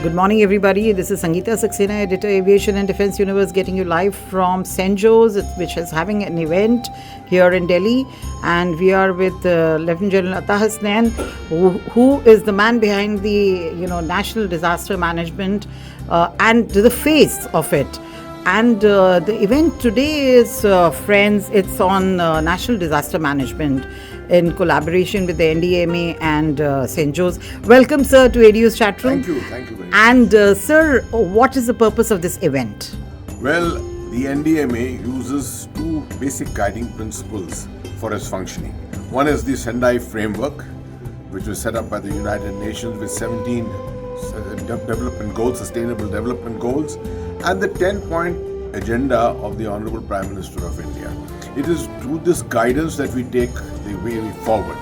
Good morning, everybody. This is Syed Ata Hasnain, editor, Aviation and Defence Universe, getting you live from St. Joe's, which is having an event here in Delhi. And we are with Lieutenant General Ata Hasnain, who is the man behind the national disaster management and the face of it. And the event today is, friends, it's on national disaster management in collaboration with the NDMA and St. Joe's. Welcome, sir, to ADU's chat room. Thank you very much. And, sir, what is the purpose of this event? Well, the NDMA uses two basic guiding principles for its functioning. One is the Sendai framework, which was set up by the United Nations with 17 development goals, sustainable development goals, and the 10-point agenda of the Honorable Prime Minister of India. It is through this guidance that we take the way forward.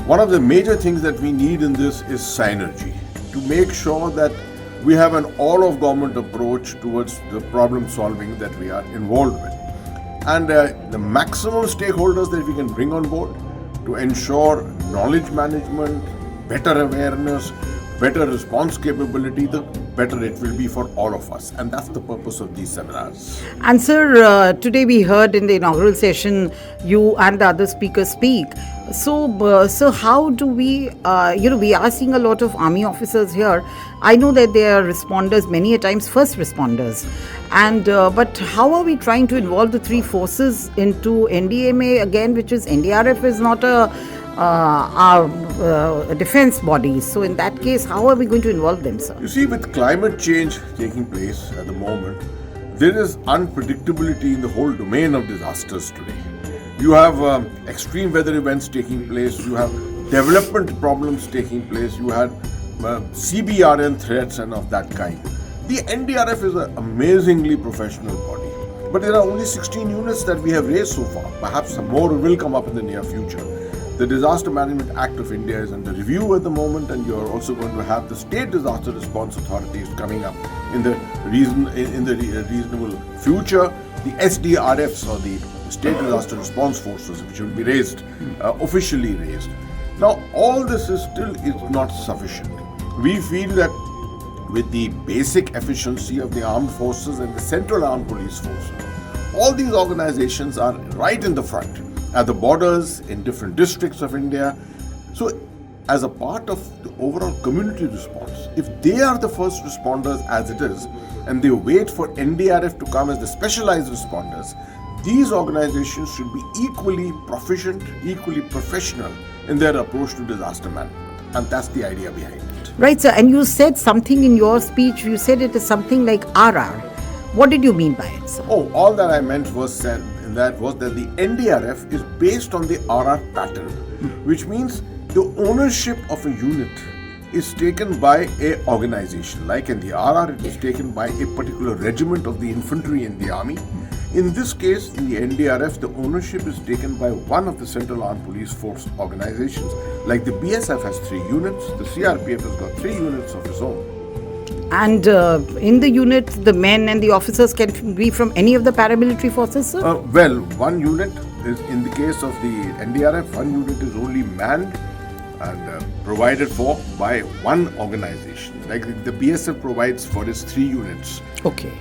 One of the major things that we need in this is synergy, to make sure that we have an all-of-government approach towards the problem solving that we are involved with. And the maximum stakeholders that we can bring on board to ensure knowledge management, better awareness, better response capability, the better it will be for all of us. And that's the purpose of these seminars. And sir, today we heard in the inaugural session, you and the other speakers speak. So how do we, we are seeing a lot of army officers here. I know that they are responders, many a times first responders. And but how are we trying to involve the three forces into NDMA again, which is NDRF is not our defense bodies. So in that case, how are we going to involve them, sir? You see, with climate change taking place at the moment, there is unpredictability in the whole domain of disasters today. You have extreme weather events taking place, you have development problems taking place, you had CBRN threats and of that kind. The NDRF is an amazingly professional body, but there are only 16 units that we have raised so far. Perhaps some more will come up in the near future. The Disaster Management Act of India is under review at the moment, and you're also going to have the state disaster response authorities coming up in the reasonable future. The SDRFs, or the state disaster response forces, which will be raised, officially raised. Now, all this is not sufficient. We feel that with the basic efficiency of the armed forces and the Central Armed Police Force, all these organizations are right in the front, at the borders, in different districts of India. So, as a part of the overall community response, if they are the first responders as it is, and they wait for NDRF to come as the specialized responders, these organizations should be equally proficient, equally professional in their approach to disaster management. And that's the idea behind it. Right, sir. And you said something in your speech, you said it is something like RR. What did you mean by it, sir? Oh, all that I meant was that the NDRF is based on the RR pattern, which means the ownership of a unit is taken by a organization. Like in the RR, it is taken by a particular regiment of the infantry in the army. In this case, in the NDRF, the ownership is taken by one of the Central Armed Police Force organizations. Like the BSF has 3 units, the CRPF has got 3 units of its own. And in the unit, the men and the officers can be from any of the paramilitary forces, sir? Well, one unit is, in the case of the NDRF, one unit is only manned and provided for by one organization. Like the BSF provides for its 3 units. Okay.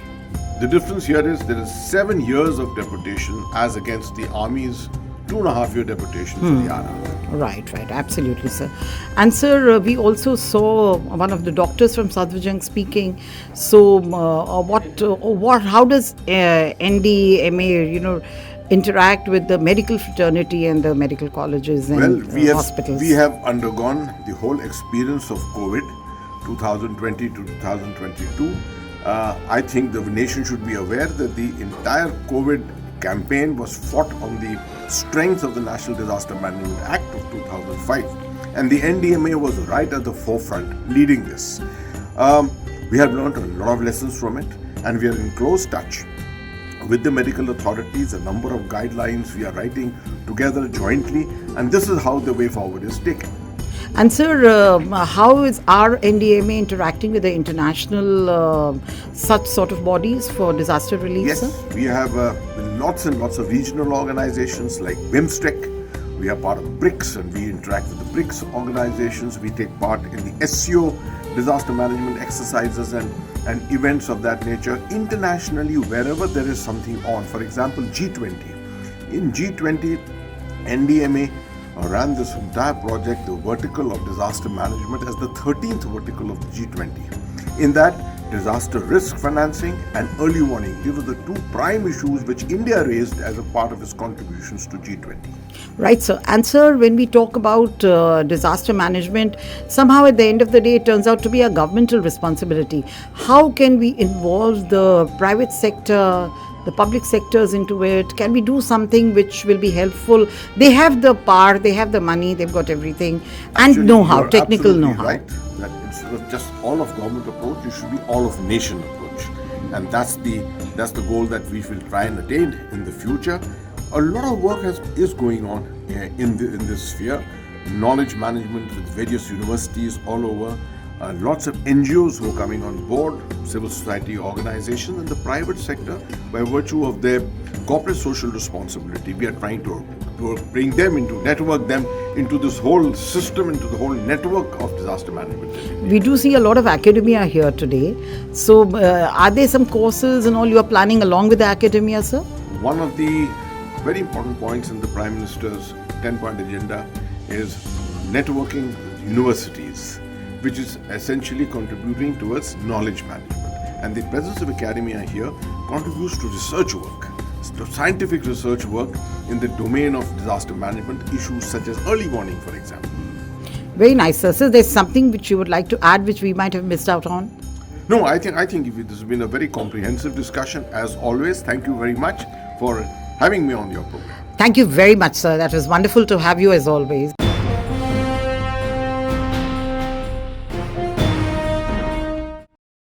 The difference here is there is 7 years of deputation as against the Army's 2.5-year deputation for the RR. Right, absolutely, sir. And sir, we also saw one of the doctors from Sadhvijang speaking. So, how does NDMA, interact with the medical fraternity and the medical colleges and hospitals? We have undergone the whole experience of COVID, 2020 to 2022. I think the nation should be aware that the entire COVID campaign was fought on the strength of the National Disaster Management Act of 2005, and the NDMA was right at the forefront leading this. We have learned a lot of lessons from it, and we are in close touch with the medical authorities. A number of guidelines we are writing together jointly, and this is how the way forward is taken. And sir, how is our NDMA interacting with the international such sort of bodies for disaster relief? Yes, sir? We have lots and lots of regional organizations like BIMSTEC. We are part of BRICS and we interact with the BRICS organizations. We take part in the SCO disaster management exercises and events of that nature internationally wherever there is something on. For example, G20. In G20, NDMA ran this entire project, the vertical of disaster management, as the 13th vertical of G20. In that, disaster risk financing and early warning, these were the two prime issues which India raised as a part of its contributions to G20. Right, sir. And sir, when we talk about disaster management, somehow at the end of the day, it turns out to be a governmental responsibility. How can we involve the private sector, the public sectors into it? Can we do something which will be helpful? They have the power, they have the money, they've got everything, and Actually, know-how, you're technical absolutely know-how. right. That instead of just all of government approach, it should be all of nation approach, and that's the goal that we will try and attain in the future. A lot of work is going on in this sphere. Knowledge management with various universities all over. Lots of NGOs who are coming on board, civil society organizations, and the private sector, by virtue of their corporate social responsibility, we are trying to bring them network them into this whole system, into the whole network of disaster management. We do see a lot of academia here today. So, are there some courses and all you are planning along with the academia, sir? One of the very important points in the Prime Minister's 10-point agenda is networking with universities, which is essentially contributing towards knowledge management. And the presence of academia here contributes to research work, to scientific research work in the domain of disaster management issues such as early warning, for example. Very nice, sir. So, there's something which you would like to add which we might have missed out on? No, I think this has been a very comprehensive discussion. As always, thank you very much for having me on your program. Thank you very much, sir. That was wonderful to have you as always.